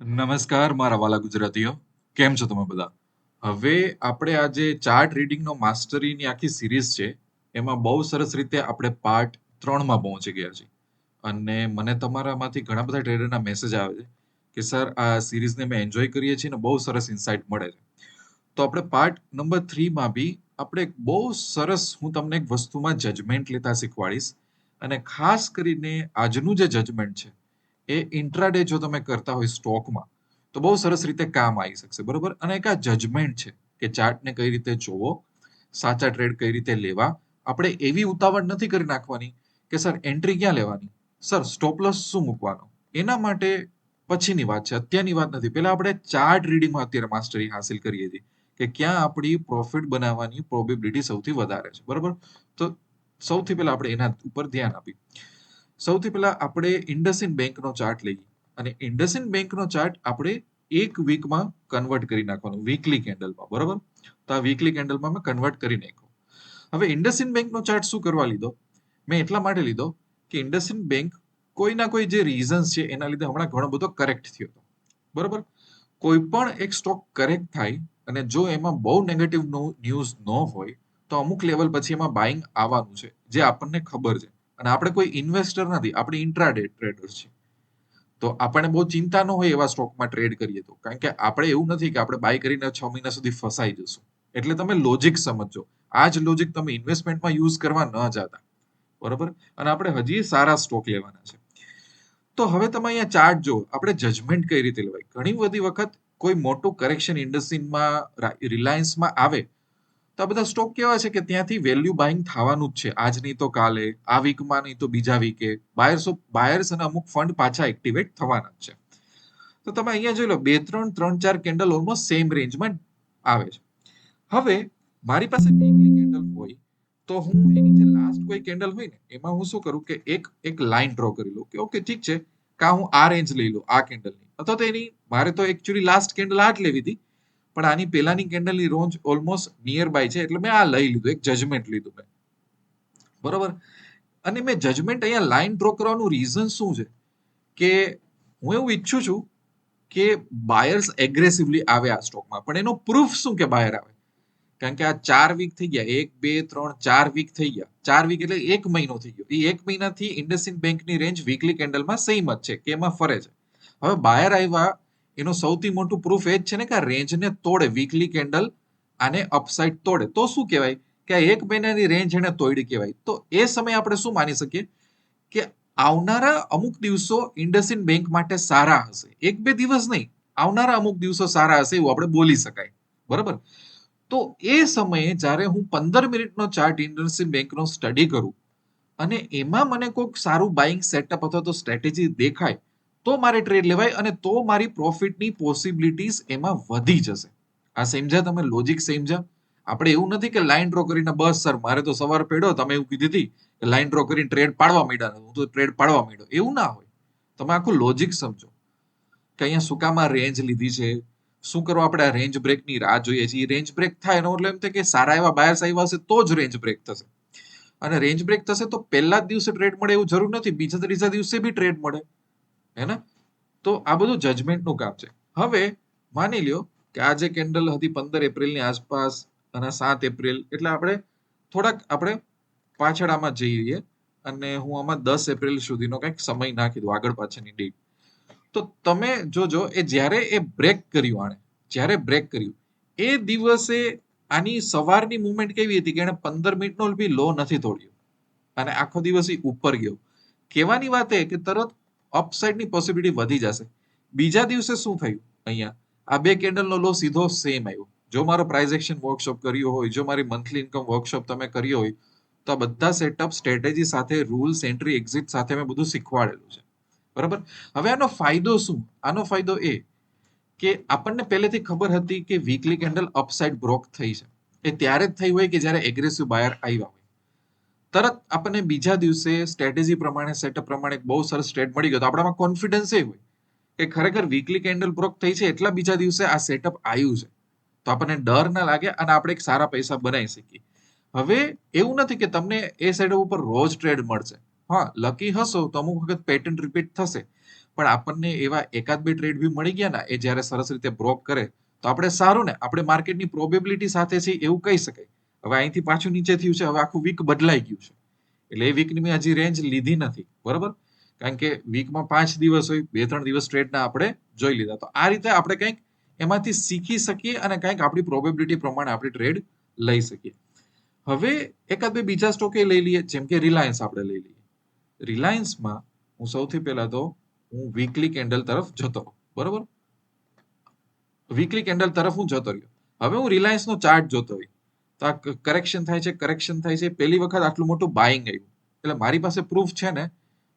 નમસ્કાર મારા વાલા ગુજરાતીઓ, કેમ છો તમે બધા? હવે આપણે આજે ચાર્ટ રીડિંગનો માસ્ટરીની આખી સિરીઝ છે, એમાં બહુ સરસ રીતે આપણે પાર્ટ 3માં પહોંચી ગયા છીએ. અને મને તમારામાંથી ઘણા બધા ટ્રેડરના મેસેજ આવે છે કે સર આ સિરીઝને મેં એન્જોય કરીએ છીએ ને બહુ સરસ ઇન્સાઇટ મળે છે. તો આપણે પાર્ટ નંબર 3માં બી આપણે એક બહુ સરસ હું તમને એક વસ્તુમાં જજમેન્ટ લેતા શીખવાડીશ. અને ખાસ કરીને આજનું જે જજમેન્ટ છે એ ઇન્ટ્રાડે જો તમે કરતા હોય સ્ટોકમાં તો બહુ સરસ રીતે કામ આવી શકશે, બરોબર? અને એક આ જજમેન્ટ છે કે ચાર્ટને કઈ રીતે જોવો, સાચા ટ્રેડ કઈ રીતે લેવા. આપણે એવી ઉતાવળ નથી કરી નાખવાની કે સર એન્ટ્રી ક્યાં લેવાની, સર સ્ટોપ લોસ શું મૂકવાનો. એના માટે પછીની વાત છે, અત્યારની વાત નથી. પહેલા આપણે ચાર્ટ રીડિંગમાં અત્યારે માસ્ટરી હાસિલ કરીએ છીએ કે ક્યાં આપણી પ્રોફિટ બનાવવાની પ્રોબેબિલિટી સૌથી વધારે છે, બરોબર? તો સૌથી પહેલા આપણે એના ઉપર ધ્યાન આપીએ. સૌથી પહેલા આપણે ઇન્ડસઇન્ડ બેંકનો ચાર્ટ લઈએ અને ઇન્ડસઇન્ડ બેંકનો ચાર્ટ આપણે એક વીકમાં કન્વર્ટ કરી નાખવાનું, વીકલી કેન્ડલમાં, બરોબર? તો આ વીકલી કેન્ડલમાં મેં કન્વર્ટ કરી નાખ્યો. હવે ઇન્ડસઇન્ડ બેંકનો ચાર્ટ શું કરવા લીધો? મેં એટલા માટે લીધો કે ઇન્ડસઇન્ડ બેંક કોઈના કોઈ જે રીઝન્સ છે એના લીધે હમણાં ઘણો બધો કરેક્ટ થયો હતો, બરોબર? કોઈ પણ એક સ્ટોક કરેક્ટ થાય અને જો એમાં બહુ નેગેટિવ ન્યૂઝ ન હોય તો અમુક લેવલ પછી એમાં બાઇંગ આવવાનું છે, જે આપણને ખબર છે. અને આપણે કોઈ ઇન્વેસ્ટર નથી, આપણે ઇન્ટ્રાડે ટ્રેડર છીએ. તો આપણને બહુ ચિંતા ન હોય એવા સ્ટોકમાં ટ્રેડ કરીએ તો, કારણ કે આપણે એવું નથી કે આપણે બાય કરીને 6 મહિના સુધી ફસાઈ જશું. એટલે તમે લોજિક સમજો. આ જ લોજિક તમે ઇન્વેસ્ટમેન્ટમાં યુઝ કરવા ન જતા, બરોબર? અને આપણે હજી સારા સ્ટોક લેવાના છે. તો હવે તમે અહીંયા ચાર્ટ જો, આપણે જજમેન્ટ કઈ રીતે લેવાય. ઘણી બધી વખત કોઈ મોટું કરેક્શન ઇન્ડસ્ટ્રીમાં, રિલાયન્સમાં આવે તો આ બધા સ્ટોક કેવા છે કે ત્યાંથી વેલ્યુ બાઇંગ થવાનું જ છે. આજ નહીં તો કાલે, આ વીકમાં નહીં તો બીજા વીકે બાયર્સ અને અમુક ફંડ પાછા એક્ટિવેટ થવાના જ છે. તો તમે અહીંયા જોઈ લો, 2 3 4 કેન્ડલ ઓલમોસ્ટ સેમ રેન્જમાં આવે છે. હવે મારી પાસે વીકલી કેન્ડલ હોય તો હું એની જે લાસ્ટ કોઈ કેન્ડલ હોય ને એમાં હું શું કરું કે એક લાઈન ડ્રો કરી લઉં કે ઓકે ઠીક છે, કા હું આ રેન્જ લઈ લઉં આ કેન્ડલની, અથવા તો એની મારે તો એકચ્યુઅલી લાસ્ટ કેન્ડલ આ જ લેવી હતી, પણ આની પહેલાની કેન્ડલની રેન્જ ઓલમોસ્ટ નિયર બાય છે એટલે મેં આ લઈ લીધું, એક જજમેન્ટ લીધું મેં, બરોબર? અને મેં જજમેન્ટ અહીંયા લાઈન ડ્રો કરવાનું રીઝન શું છે કે હું એવું ઈચ્છું છું કે બાયર્સ એગ્રેસિવલી આવે આ સ્ટોકમાં. પણ એનો પ્રૂફ શું કે બાયર આવે? કારણ કે આ 4 વીક થઈ ગયા, 1 2 3 4 વીક થઈ ગયા. 4 વીક એટલે 1 મહિનો થઈ ગયો. એ 1 મહિનાથી ઇન્ડસઇન્ડ બેંકની રેન્જ વીકલી કેન્ડલમાં સેમ જ છે કે એમાં ફરે છે. હવે બાયર આવ્યા એનો સૌથી મોટું પ્રૂફ એ જ છે ને કે આ રેન્જને તોડે, વીકલી કેન્ડલ આને અપસાઇડ તોડે તો શું કહેવાય કે આ 1 મહિનાની રેન્જ એને તોડી કહેવાય. તો એ સમયે આપણે શું માની શકીએ કે આવનારા અમુક દિવસો ઇન્ડસઇન્ડ બેંક માટે સારા હશે. 1 2 દિવસ નહીં, આવનારા અમુક દિવસો સારા હશે એવું આપણે બોલી શકાય, બરાબર? તો એ સમયે જ્યારે હું 15 મિનિટનો ચાર્ટ ઇન્ડસઇન્ડ બેંકનો સ્ટડી કરું અને એમાં મને કોઈક સારું બાઇંગ સેટઅપ અથવા તો સ્ટ્રેટેજી દેખાય તો મારે ટ્રેડ લેવાય અને તો મારી પ્રોફિટની પોસિબિલિટીઝ એમાં વધી જશે. આ સમજ્યા તમે? લોજિક સમજ્યા? આપણે એવું નથી કે લાઈન ડ્રો કરીને બસ સર મારે તો સવાર પડ્યો, તમે એવું કીધી હતી કે લાઈન ડ્રો કરીને ટ્રેડ પાડવા માંડ્યા, હું તો ટ્રેડ પાડવા માંડ્યો, એવું ના હોય. તમે આખું લોજિક સમજો કે અહીંયા શું કામ આ રેન્જ લીધી છે, શું કરવા આપણે આ રેન્જ બ્રેકની રાહ જોઈએ છીએ. રેન્જ બ્રેક થાય એનો એટલે એમ થાય કે સારા એવા બાયર્સ આવ્યા હશે તો જ રેન્જ બ્રેક થશે. અને રેન્જ બ્રેક થશે તો પહેલા જ દિવસે ટ્રેડ મળે એવું જરૂર નથી, બીજા ત્રીજા દિવસે બી ટ્રેડ મળે, હે ને? તો આ બધું જજમેન્ટનું કામ છે. હવે માની લ્યો કે આ જે કેન્ડલ હતી 15 એપ્રિલની આસપાસ અને 7 એપ્રિલ, એટલે આપણે પાછળ આમાં જઈએ અને હું આમાં 10 એપ્રિલ સુધીનો કંઈક સમય નાખી દઉં, આગળ પાછળની ડેટ. તો તમે જોજો એ જ્યારે એ બ્રેક કર્યું, જ્યારે બ્રેક કર્યું એ દિવસે આની સવારની મુવમેન્ટ કેવી હતી કે એને 15 મિનિટનો બી લો નથી તોડ્યો અને આખો દિવસ ઉપર ગયો. કહેવાની વાત એ કે તરત અપસાઇડની પોસિબિલિટી વધી જશે. બીજા દિવસે શું થયું? અહીંયા આ બે કેન્ડલનો લો સીધો સેમ આવ્યો. જો મારો પ્રાઇઝ એક્શન વર્કશોપ કર્યો હોય, જો મારી મંથલી ઇન્કમ વર્કશોપ તમે કર્યો હોય તો આ બધા સેટઅપ સ્ટ્રેટેજી સાથે, રૂલ્સ, એન્ટ્રી, એક્ઝિટ સાથે મેં બધું શીખવાડેલું છે, બરાબર? હવે આનો ફાયદો શું? આનો ફાયદો એ કે આપણને પહેલેથી ખબર હતી કે વીકલી કેન્ડલ અપસાઇડ બ્રોક થઈ છે. એ ત્યારે જ થઈ હોય કે જ્યારે એગ્રેસિવ બાયર આવ્યા હોય. તરત આપણને બીજા દિવસે સ્ટ્રેટેજી પ્રમાણે, સેટઅપ પ્રમાણે બહુ સરસ ટ્રેડ મળી ગયો તો આપણામાં કોન્ફિડન્સ એ હોય કે ખરેખર વીકલી કેન્ડલ બ્રોક થઈ છે એટલા બીજા દિવસે આ સેટઅપ આવ્યું છે, તો આપણને ડર ના લાગે અને આપણે એક સારા પૈસા બનાવી શકીએ. હવે એવું નથી કે તમને એ સેટઅપ ઉપર રોજ ટ્રેડ મળશે. હા, લકી હશો તો અમુક વખત પેટર્ન રિપીટ થશે, પણ આપણને એવા એકાદ બે ટ્રેડ બી મળી ગયા ને એ જ્યારે સરસ રીતે બ્રોક કરે તો આપણે સારું ને, આપણે માર્કેટની પ્રોબેબિલિટી સાથે છે એવું કહી શકાય. હવે અહીંથી પાછું નીચે થયું છે, હવે આખું વીક બદલાઈ ગયું છે, એટલે એ વીકની મેં હજી રેન્જ લીધી નથી, બરોબર, કારણ કે વીકમાં 5 દિવસ હોય, 2-3 દિવસ ટ્રેડના આપણે જોઈ લીધા. તો આ રીતે આપણે કંઈક એમાંથી શીખી શકીએ અને કંઈક આપણી પ્રોબેબિલિટી પ્રમાણે આપણે ટ્રેડ લઈ શકીએ. હવે એકાદ બે બીજા સ્ટોક એ લઈ લઈએ, જેમ કે રિલાયન્સ આપણે લઈ લઈએ. રિલાયન્સમાં હું સૌથી પહેલા તો હું વીકલી કેન્ડલ તરફ જતો, બરોબર, વીકલી કેન્ડલ તરફ હું જતો રહ્યો. હવે હું રિલાયન્સનો ચાર્ટ જોતો હોય તો આ કરેક્શન થાય છે. પહેલી વખત આટલું મોટું બાઇંગ આવ્યું, એટલે મારી પાસે પ્રૂફ છે ને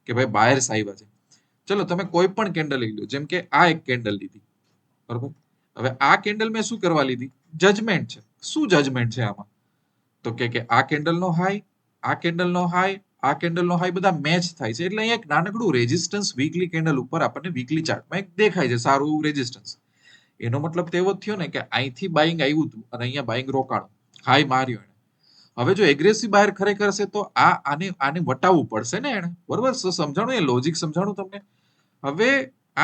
કે ભાઈ બાયર્સ આવ્યા છે. ચલો તમે કોઈ પણ કેન્ડલ લઈ લો, જેમ કે આ એક કેન્ડલ લીધી, બરોબર. હવે આ કેન્ડલ મેં શું કરવા લીધી? જજમેન્ટ છે. શું જજમેન્ટ છે આમાં? તો કે આ કેન્ડલનો હાઈ, આ કેન્ડલનો હાઈ, આ કેન્ડલનો હાઈ બધા મેચ થાય છે, એટલે અહીંયા એક નાનકડું રેઝિસ્ટન્સ વીકલી કેન્ડલ ઉપર આપણને વીકલી ચાર્ટમાં એક દેખાય છે, સારું એવું રેઝિસ્ટન્સ. એનો મતલબ તો એવો જ થયો ને કે અહીંથી બાઇંગ આવ્યું હતું અને અહીંયા બાઇંગ રોકાણું, હાઈ માર્યો એને. હવે જો એગ્રેસિવ બાયર ખરેખર હશે તો આને વટાવવું પડશે ને એને, બરોબર. સમજાણું, એ લોજિક સમજાણું તમને. હવે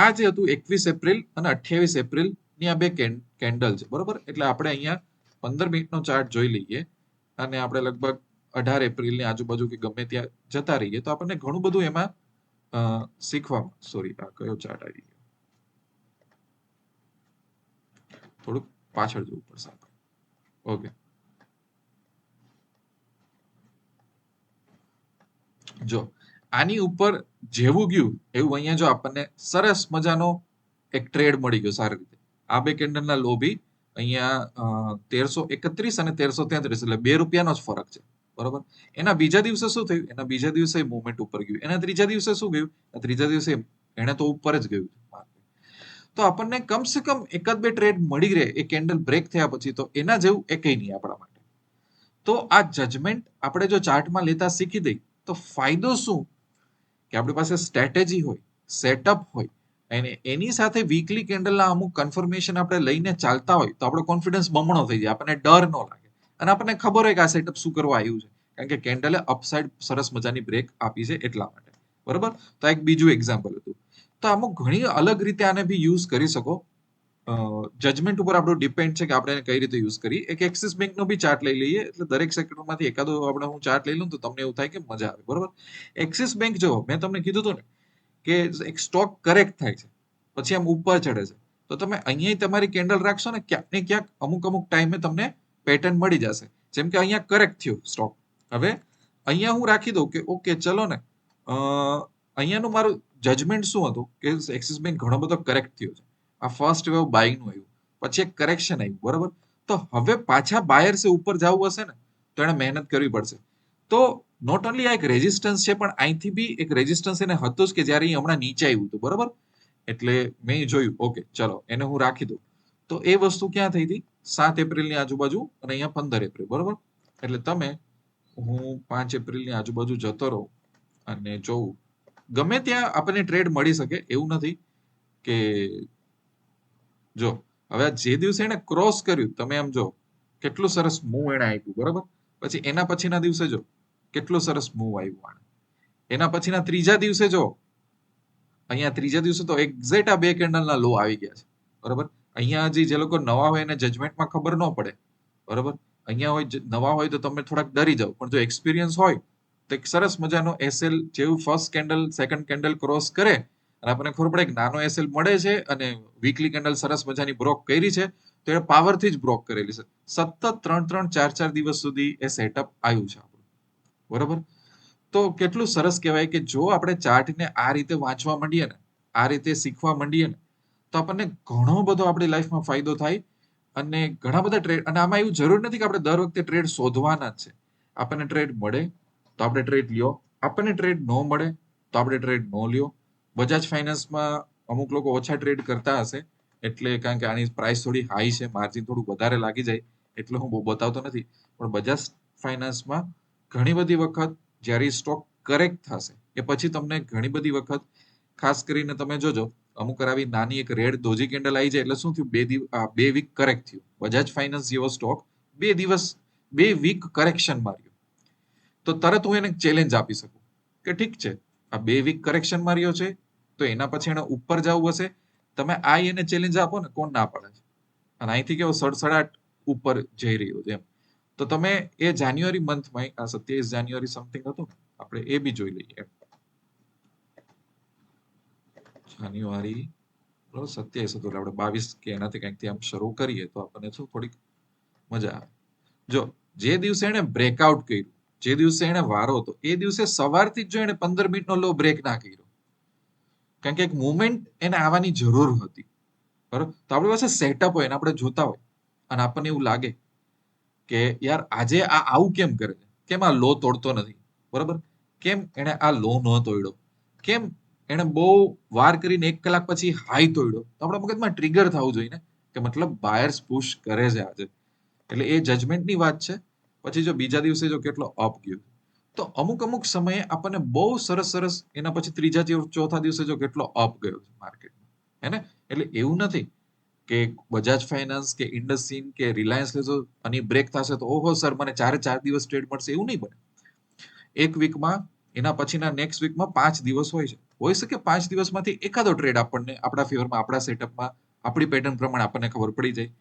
આ જે હતું 21 એપ્રિલ અને 28 એપ્રિલ ની આ બે કેન્ડલ છે, બરોબર. એટલે આપણે અહીંયા 15 મિનિટનો ચાર્ટ જોઈ લઈએ અને આપણે લગભગ 18 એપ્રિલની આજુબાજુ કે ગમે ત્યાં જતા રહીએ તો આપણને ઘણું બધું એમાં શીખવા. સોરી, આ કયો ચાર્ટ આવી ગયો, થોડુંક પાછળ જવું પડશે. ઓકે, જો આની ઉપર જેવું ગયું એવું અહીંયા જો આપણને સરસ મજાનો એક ટ્રેડ મળી ગયો સારી રીતે. આ બે કેન્ડલના લો બી અહીંયા 1331 અને 1333, એટલે ₹2 જ ફરક છે, બરોબર. એના બીજા દિવસે શું થયું? એના બીજા દિવસે મુવમેન્ટ ઉપર ગયું. એના ત્રીજા દિવસે શું ગયું? ત્રીજા દિવસે એને તો ઉપર જ ગયું. તો આપણને કમસે કમ એકાદ બે ટ્રેડ મળી રહે એ કેન્ડલ બ્રેક થયા પછી, તો એના જેવું એકેય નહીં આપણા માટે. તો આ જજમેન્ટ આપણે જો ચાર્ટમાં લેતા શીખી દઈએ તો ફાયદો શું કે આપણી પાસે સ્ટ્રેટેજી હોય, સેટઅપ હોય, અને એની સાથે વીકલી કેન્ડલના અમુક કન્ફર્મેશન આપણે લઈને ચાલતા હોય તો આપણો કોન્ફિડન્સ બમણો થઈ જાય, આપણને ડર ન લાગે અને આપણને ખબર હોય કે આ સેટઅપ શું કરવા આવ્યું છે, કારણ કે કેન્ડલે અપસાઇડ સરસ મજાની બ્રેક આપી છે એટલા માટે, બરોબર. તો એક બીજું એક્ઝામ્પલ હતું. તો અમુક ઘણી અલગ રીતે આને બી યુઝ કરી શકો. જજમેન્ટ ઉપર આપણું ડિપેન્ડ છે કે આપણે એને કઈ રીતે યુઝ કરીએ. એક એક્સિસ બેંકનો બી ચાર્ટ લઈ લઈએ, એટલે દરેક સેક્ટરમાંથી એકાદો આપણે હું ચાર્ટ લઈ લઉં તો તમને એવું થાય કે મજા આવે, બરોબર. એક્સિસ બેંક જો મેં તમને કીધું હતું ને કે એક સ્ટોક કરેક્ટ થાય છે પછી આમ ઉપર ચડે છે, તો તમે અહીંયા તમારી કેન્ડલ રાખશો ને ક્યાંક ને ક્યાંક અમુક ટાઈમે તમને પેટર્ન મળી જશે. જેમ કે અહીંયા કરેક્ટ થયો સ્ટોક, હવે અહીંયા હું રાખી દઉં કે ઓકે ચલો ને, અહીંયાનું મારું જજમેન્ટ શું હતું કે એક્સિસ બેંક ઘણો બધો કરેક્ટ થયો છે, આ ફર્સ્ટ વેવ બાઇંગનું આવ્યું, પછી એક કરેક્શન આવ્યું, બરોબર. તો હવે પાછા બાયર્સે ઉપર જવું હશે ને તો એને મહેનત કરવી પડશે. તો નોટ ઓનલી આ એક રેઝિસ્ટન્સ છે, પણ અહીંથી બી એક રેઝિસ્ટન્સ એને હતું જ કે જ્યારે એ હમણાં નીચે આવ્યું હતું, બરોબર. એટલે મેં જોયું, ઓકે ચલો એને હું રાખી દઉં. તો એ વસ્તુ ક્યાં થઈ હતી? 7 એપ્રિલની આજુબાજુ અને અહીંયા 15 એપ્રિલ, બરોબર. એટલે તમે હું 5 એપ્રિલની આજુબાજુ જતો રહું અને જોઉં, ગમે ત્યાં આપણને ટ્રેડ મળી શકે એવું નથી કે જો હવે જે દિવસે એને ક્રોસ કર્યું તમે આમ જો કેટલું સરસ મૂવ એને આપ્યું, બરોબર. પછી એના પછીના દિવસે જો કેટલું સરસ મૂવ આવ્યું આને. એના પછીના ત્રીજા દિવસે જો અહીંયા ત્રીજા દિવસે તો એક્ઝેક્ટ આ બે કેન્ડલના લો આવી ગયા છે, બરોબર. અહીંયા હજી જે લોકો નવા હોય એને જજમેન્ટમાં ખબર ન પડે, બરોબર. અહીંયા હોય નવા હોય તો તમે થોડાક ડરી જાઓ, પણ જો એક્સપિરિયન્સ હોય તો એક સરસ મજાનો એસએલ જેવું first candle second candle cross કરે અને આપણને ખબર પડે કે નાનો એસએલ મળે છે અને વીકલી કેન્ડલ સરસ મજાની બ્રોક કરી છે, તો એ પાવરથી જ બ્રોક કરેલી છે. સતત 3-4 દિવસ સુધી એ સેટઅપ આવ્યું છે આપણું, બરોબર. તો કેટલું સરસ કહેવાય કે જો આપણે ચાર્ટને આ રીતે વાંચવા માંડીએ ને, આ રીતે શીખવા માંડીએ ને, તો આપણને ઘણો બધો આપણી લાઈફમાં ફાયદો થાય અને ઘણા બધા ટ્રેડ. અને આમાં એવું જરૂર નથી કે આપણે દર વખતે ટ્રેડ શોધવાના જ છે. આપણને ટ્રેડ મળે તો આપણે ટ્રેડ લ્યો, આપણને ટ્રેડ ન મળે તો આપણે ટ્રેડ ન લ્યો. બજાજ ફાઇનાન્સમાં અમુક લોકો ઓછા ટ્રેડ કરતા હશે, એટલે કારણ કે આની પ્રાઇસ થોડી હાઈ છે, માર્જિન થોડું વધારે લાગી જાય એટલે હું બહુ બતાવતો નથી. પણ બજાજ ફાઇનાન્સમાં ઘણી બધી વખત જ્યારે સ્ટોક કરેક્ટ થશે એ પછી તમને ઘણી બધી વખત, ખાસ કરીને તમે જોજો અમુક આવી નાની એક રેડ દોજી કેન્ડલ આવી જાય એટલે શું થયું, બે વીક કરેક્ટ થયું. બજાજ ફાઇનાન્સ જેવો સ્ટોક 2 વીક કરેક્શન માર્યો, તો તરત હું એને ચેલેન્જ આપી શકું કે ઠીક છે આ 2 વીક કરેક્શન માર્યો છે, તો તો એના પછી એને ઉપર જવું હશે. તમે આ એને ચેલેન્જ આપો ને, કોણ ના પાડે છે? અને અહીંથી કેવો સડસડાટ ઉપર જઈ રહ્યો છે એમ. તો તમે એ જાન્યુઆરી મંથમાં આ 27 જાન્યુઆરી સમથિંગ હતું ને, આપણે એ બી જોઈ લઈએ એમ. જાન્યુઆરી 27 હતું, એટલે આપણે 22 કે એનાથી કંઈકથી આમ શરૂ કરીએ તો આપણને શું થોડીક મજા આવે. જો જે દિવસે એને બ્રેકઆઉટ કર્યું, જે દિવસે એને વારો હતો, એ દિવસે સવારથી જ જો એને 15 મિનિટનો લો બ્રેક ના કર્યો, કારણ કે એક મુવમેન્ટ એને આવવાની જરૂર હતી. બરોબર, તો આપણી પાસે સેટઅપ હોય ને આપણે જોતા હોય અને આપણને એવું લાગે કે યાર આજે આ આવું કેમ કરે છે, કેમ આ લો તોડતો નથી, બરોબર, કેમ એને આ લો ન તોડ્યો, કેમ એને બહુ વાર કરીને 1 કલાક પછી હાઈ તોડ્યો, તો આપણા મગજમાં ટ્રિગર થવું જોઈએ ને કે મતલબ બાયર્સ પુશ કરે છે આજે. એટલે એ જજમેન્ટની વાત છે. પછી જો બીજા દિવસે જો કેટલો અપ ગયો, તો અમુક અમુક સમયે આપણને બહુ સરસ સરસ એના પછી ત્રીજા ચોથા દિવસે જો કેટલો અપ ગયો છે માર્કેટમાં, હે ને? એટલે એવું નથી કે બજાજ ફાઇનાન્સ કે ઇન્ડસઇન્ડ કે રિલાયન્સ લેજો અને બ્રેક થશે તો ઓહો સર મને 4 દિવસ ટ્રેડ મળશે, એવું નહીં બને. એક વીકમાં, એના પછીના નેક્સ્ટ વીકમાં 5 દિવસ હોય છે. હોઈ શકે 5 દિવસમાંથી એકાદો ટ્રેડ આપણને આપણા ફેવરમાં, આપણા સેટઅપમાં, આપણી પેટર્ન પ્રમાણે આપણને ખબર પડી જાય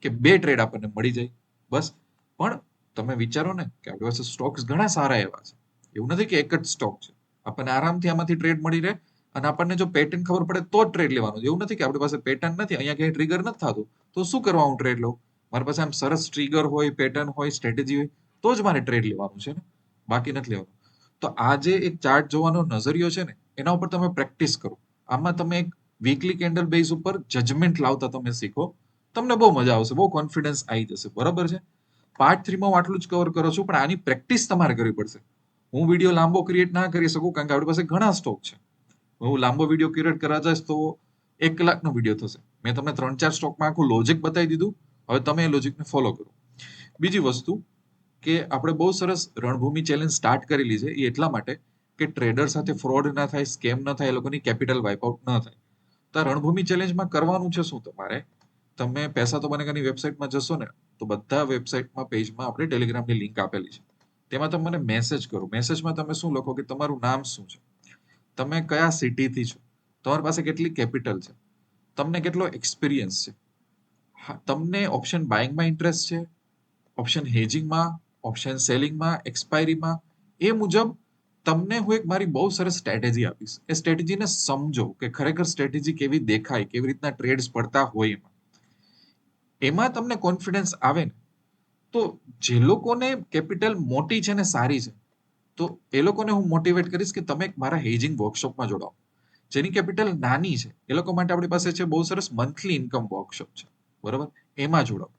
કે 2 ટ્રેડ આપણને મળી જાય, બસ. પણ તમે વિચારો ને કે આપણી પાસે સ્ટોક્સ ઘણા સારા એવા છે. એવું નથી કે એક જ સ્ટોક છે. આપણને આરામથી આમાંથી ટ્રેડ મળી રહે અને આપણને જો પેટર્ન ખબર પડે તો જ ટ્રેડ લેવાનો. એવું નથી કે આપણી પાસે પેટર્ન નથી, અહીંયા ક્યાંય ટ્રિગર નથી થતું, તો શું કરવા હું ટ્રેડ લઉં? મારી પાસે આમ સરસ ટ્રિગર હોય, પેટર્ન હોય, સ્ટ્રેટેજી હોય તો જ મારે ટ્રેડ લેવાનું છે ને, બાકી નથી લેવાનું. તો આ જે એક ચાર્ટ જોવાનો નજરિયો છે ને, એના ઉપર તમે પ્રેક્ટિસ કરો. આમાં તમે એક વીકલી કેન્ડલ બેઝ ઉપર જજમેન્ટ લાવતા તમે શીખો, તમને બહુ મજા આવશે, બહુ કોન્ફિડન્સ આવી જશે, બરાબર છે? પાર્ટ 3 માં હું આટલું જ કવર કરું છું, પણ આની પ્રેક્ટિસ તમારે કરવી પડશે. હું વિડીયો લાંબો ક્રિએટ ના કરી શકું કારણ કે આપણી પાસે ઘણા સ્ટોક છે. હું લાંબો વિડીયો ક્રિએટ કરવા જઈશ તો 1 કલાકનો વિડીયો થશે. મેં તમને 3-4 સ્ટોકમાં આખું લોજિક બતાવી દીધું, હવે તમે એ લોજિકને ફોલો કરો. બીજી વસ્તુ કે આપણે બહુ સરસ રણભૂમિ ચેલેન્જ સ્ટાર્ટ કરેલી છે, એ એટલા માટે કે ટ્રેડર સાથે ફ્રોડ ના થાય, સ્કેમ ના થાય, એ લોકોની કેપિટલ વાઇપઆઉટ ના થાય. તો આ રણભૂમિ ચેલેન્જમાં કરવાનું છે શું તમારે? તમે પૈસા તો બનેગાની વેબસાઇટમાં જશો ને, તો બધા વેબસાઇટમાં પેજમાં આપણે ટેલિગ્રામની લિંક આપેલી છે. તેમાં તમે મને મેસેજ કરો. મેસેજમાં તમે શું લખો કે તમારું નામ શું છે, તમે કયા સિટીથી છો, તમારી પાસે કેટલી કેપિટલ છે, તમને કેટલો એક્સપિરિયન્સ છે, તમને ઓપ્શન બાઇંગમાં ઇન્ટરેસ્ટ છે, ઓપ્શન હેજિંગમાં, ઓપ્શન સેલિંગમાં, એક્સપાયરીમાં, એ મુજબ તમને હું એક મારી બહુ સરસ સ્ટ્રેટેજી આપીશ. એ સ્ટ્રેટેજીને સમજો કે ખરેખર સ્ટ્રેટેજી કેવી દેખાય, કેવી રીતના ટ્રેડ્સ પડતા હોય. એમાં તમને કોન્ફિડન્સ આવે ને, તો જે લોકોને કેપિટલ મોટી છે ને સારી છે, તો એ લોકોને હું મોટિવેટ કરીશ કે તમે મારા હેજિંગ વર્કશોપમાં જોડાઓ. જેની કેપિટલ નાની છે એ લોકો માટે આપણી પાસે છે બહુ સરસ મંથલી ઇન્કમ વર્કશોપ છે, બરોબર, એમાં જોડાઓ.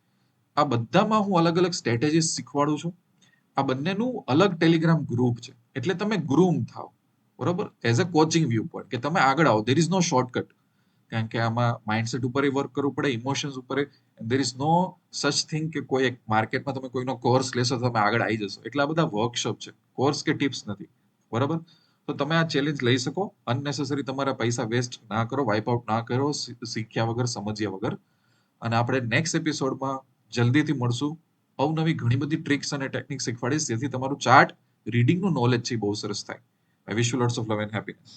આ બધામાં હું અલગ અલગ સ્ટ્રેટેજી શીખવાડું છું. આ બંનેનું અલગ ટેલિગ્રામ ગ્રુપ છે, એટલે તમે ગ્રુમ થાવ, બરોબર, as a coaching view point કે તમે આગળ આવો. દેર ઇઝ નો શોર્ટકટ, કારણ કે આમાં માઇન્ડસેટ ઉપર વર્ક કરવું પડે, ઇમોશન્સ ઉપર. દેર ઇઝ નો સચ થિંગ કે કોઈ એક માર્કેટમાં તમે કોઈનો કોર્સ લેશો તો તમે આગળ આવી જશો. એટલા બધા વર્કશોપ છે, કોર્સ કે ટિપ્સ નથી, બરાબર. તો તમે આ ચેલેન્જ લઈ શકો. અનનેસેસરી તમારા પૈસા વેસ્ટ ના કરો, વાઇપ આઉટ ના કરો શીખ્યા વગર, સમજ્યા વગર. અને આપણે નેક્સ્ટ એપિસોડમાં જલ્દીથી મળશું. અવનવી ઘણી બધી ટ્રિક્સ અને ટેકનિક શીખવાડીશ, જેથી તમારું ચાર્ટ રીડિંગનું નોલેજ છે બહુ સરસ થાય. I wish you lots of love and happiness.